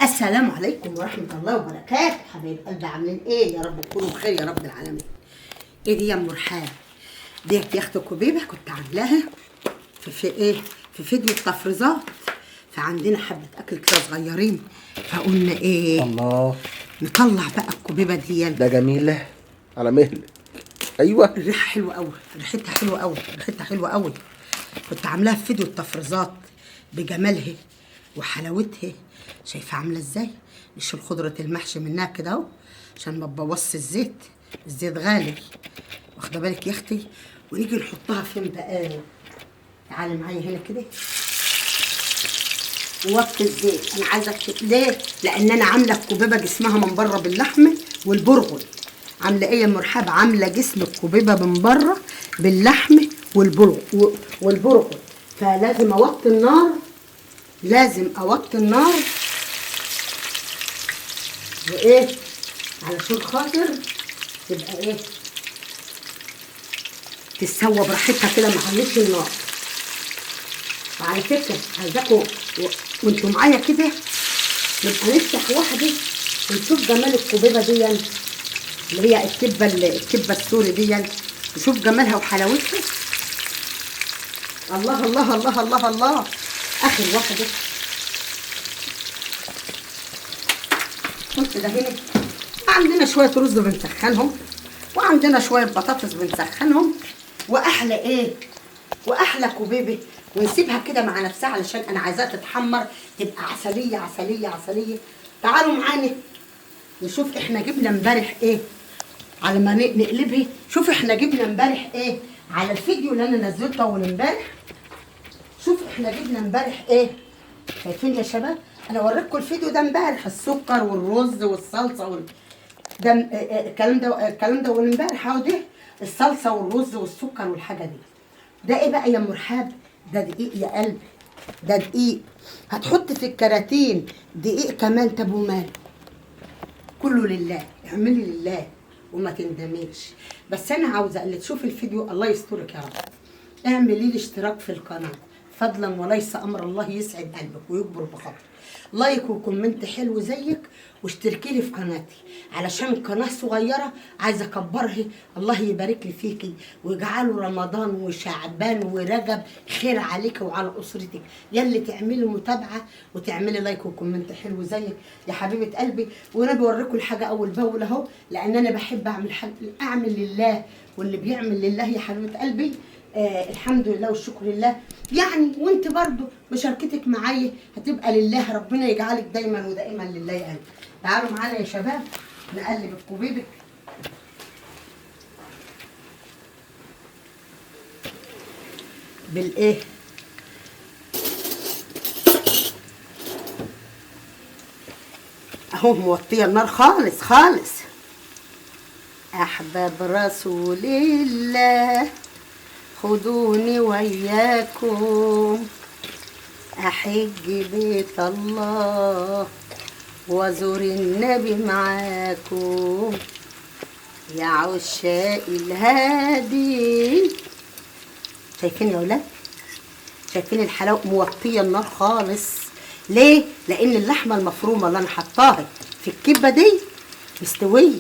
السلام عليكم ورحمة الله وبركاته. حبايب قلبي عاملين ايه؟ يا رب تكونوا بخير يا رب العالمين. ايه دي يا ام رحاب؟ ديت يا اخت كبيبة كنت عاملاها في فيديو التفريزات، فعندنا حبة اكل كده صغيرين، فقلنا ايه؟ الله، نطلع بقى الكبيبة دي. ده جميلة على مهلك. ايوه، الريحة حلوة قوي، ريحتها حلوة قوي، ريحتها حلوة قوي. كنت عاملاها في فيديو التفريزات بجمالها وحلاوتها. شايفه عامله ازاي؟ نشيل خضره المحشي منها كده اهو عشان ما تبوظش الزيت. الزيت غالي، واخده بالك يا اختي؟ ونيجي نحطها فين بقى؟ تعالي معايا هنا كده ووطي الزيت. انا عايزه ليه؟ لان انا عامله الكبيبه جسمها من بره باللحمه والبرغل. عامله ايه يا ام رحاب؟ عامله جسم الكبيبه من بره باللحمه والبرغل، فلازم اوطي النار، لازم اوطي النار وايه علشان خاطر تبقى ايه تتسوى براحتها كده، ما عليش النار. وعلى فكره عايزاكم وانتوا معايا كده نبقى نفتح واحده ونشوف جمال الكبيبه دي اللي هي الكبه السوري دي، نشوف جمالها وحلاوتها. الله الله الله الله الله. اخر واحده بص ده هنا عندنا شويه رز بنسخنهم، وعندنا شويه بطاطس بنسخنهم، واحلى ايه؟ واحلى كبيبه. ونسيبها كده مع نفسها علشان انا عايزاها تتحمر تبقى عسليه عسليه عسليه. تعالوا معانا نشوف احنا جبنا امبارح ايه على ما نقلبها. شوف احنا جبنا امبارح ايه على الفيديو اللي انا نزلته اول امبارح. شوف احنا جبنا امبارح ايه. شايفين يا شباب؟ انا وريتكم الفيديو ده امبارح، السكر والرز والصلصه ده الكلام ده اول امبارح اهو. ده الصلصه والرز والسكر والحاجه دي. ده ايه بقى يا ام رحاب؟ ده دقيق يا قلبي، ده دقيق. هتحط في الكراتين دقيق كمان. طب ومال؟ كله لله، اعملي لله وما تندميش. بس انا عاوزه اللي تشوف الفيديو الله يسترك يا رب اعملي لي اشتراك في القناه فضلا وليس امر. الله يسعد قلبك ويكبر بخاطرك. لايك وكومنت حلو زيك، واشتركي لي في قناتي علشان القناه صغيره عايزه اكبرها. الله يبارك لي فيكي ويجعله رمضان وشعبان ورجب خير عليك وعلى اسرتك. يلي تعملي متابعه وتعملي لايك وكومنت حلو زيك يا حبيبه قلبي. وانا بوريكم الحاجه اول باول اهو، لان انا بحب اعمل لله، واللي بيعمل لله يا حبيبه قلبي الحمد لله والشكر لله يعني. وانت برضو مشاركتك معايا هتبقى لله. ربنا يجعلك دايما ودائما لله يا قلبي. تعالوا معانا يا شباب نقلب الكبيبه بالايه اهو. موطيه النار خالص خالص. احباب رسول الله خدوني وياكم احج بيت الله وازور النبي معاكم يا عشاق الهادي. شايفين يا ولاد؟ شايفين الحلاوه؟ موطيه النار خالص. ليه؟ لان اللحمه المفرومه اللي انا حطاها في الكبه دي مستويه،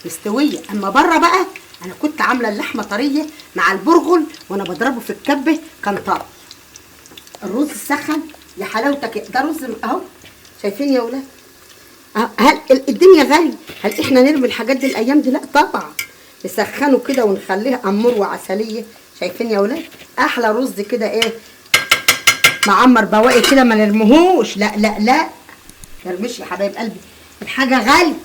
مستويه. اما بره بقى انا كنت عامله اللحمه طريه مع البرغل وانا بضربه في الكبه كان طري. الرز سخن يا حلاوتك. ده رز اهو. شايفين يا ولاد؟ هل الدنيا غالي؟ هل احنا نرمي الحاجات دي الايام دي؟ لا طبعا، نسخنه كده ونخليه امور وعسليه. شايفين يا ولاد؟ احلى رز كده ايه معمر بواقي كده، ما نرميهوش. لا لا لا نرميش يا حبايب قلبي، الحاجه غالي.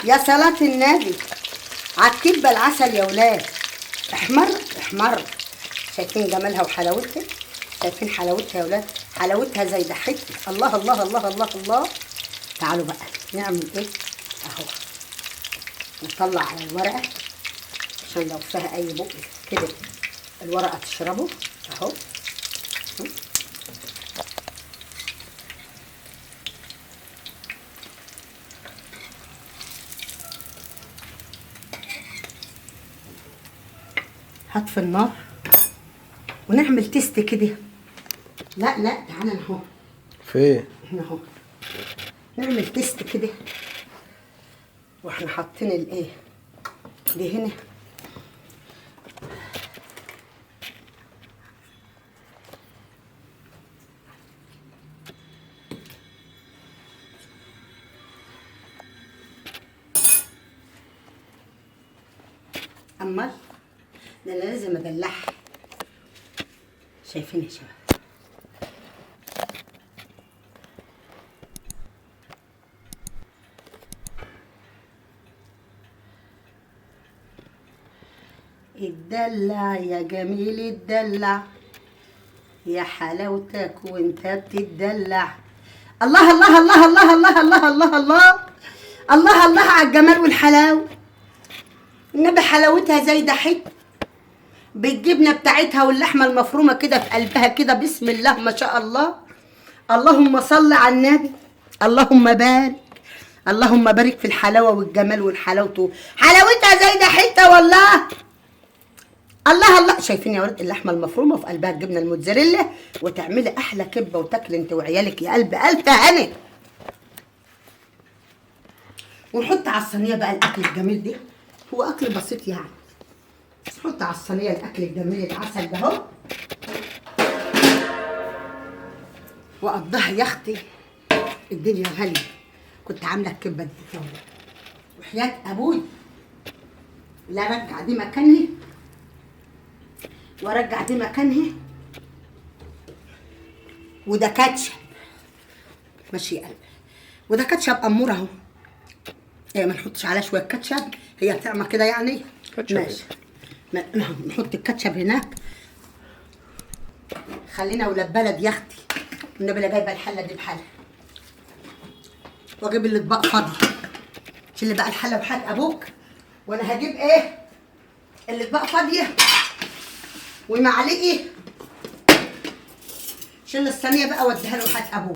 يا صلاة النبي على الكبة العسل يا ولاد. احمر احمر. شايفين جمالها وحلاوتها؟ شايفين حلاوتها يا ولاد؟ حلاوتها زي ضحكتي. الله الله الله الله الله. تعالوا بقى نعمل ايه اهو. نطلع على الورقة عشان لو فيها اي بق كده الورقة تشربه اهو. هطفي النار ونعمل تيست كده. لا لا تعالى اهو. فين؟ هنا اهو. نعمل تيست كده واحنا حاطين الايه دي هنا. امال ده انا لازم ادلعها. شايفين يا شباب؟ اتدلع يا جميل اتدلع، يا حلاوتك وانت بتتدلع. الله الله الله الله الله الله الله الله الله الله على الجمال والحلاوه. النبي حلاوتها زي ده حته بالجبنه بتاعتها واللحمه المفرومه كده في قلبها كده، بسم الله ما شاء الله. اللهم صل على النبي، اللهم بارك، اللهم بارك في الحلاوه والجمال والحلاوه. حلاوتها زي ده حته والله. الله الله. شايفين يا ولد اللحمه المفرومه وفي قلبها الجبنه الموتزاريلا، وتعملي احلى كبه وتاكلي انت وعيالك يا قلب الف هنا. ونحط على الصينيه بقى الاكل الجميل ده، هو اكل بسيط يعني. نحط على الصينيه الاكل الجميل العسل ده اهو، وقضها يا اختي الدنيا غاليه. كنت عامله الكبه دي وحياه ابوي لا رجع دي مكانها وارجع دي مكانها. وده كاتشب ماشي يا قلبي، وده كاتشب امور اهو. ايه ما نحطش عليها شويه كاتشب، هي طعمه كده يعني. ماشي نحط الكاتشب هناك. خلينا ولاد بلد يا اختي، النبي لا جايبه الحله دي بحالها، واجيب الاطباق فاضيه. شيل بقى الحله وحات ابوك، وانا هجيب ايه الاطباق فاضيه ومعلقه. شيل الصينيه بقى واديها له وحات ابوك.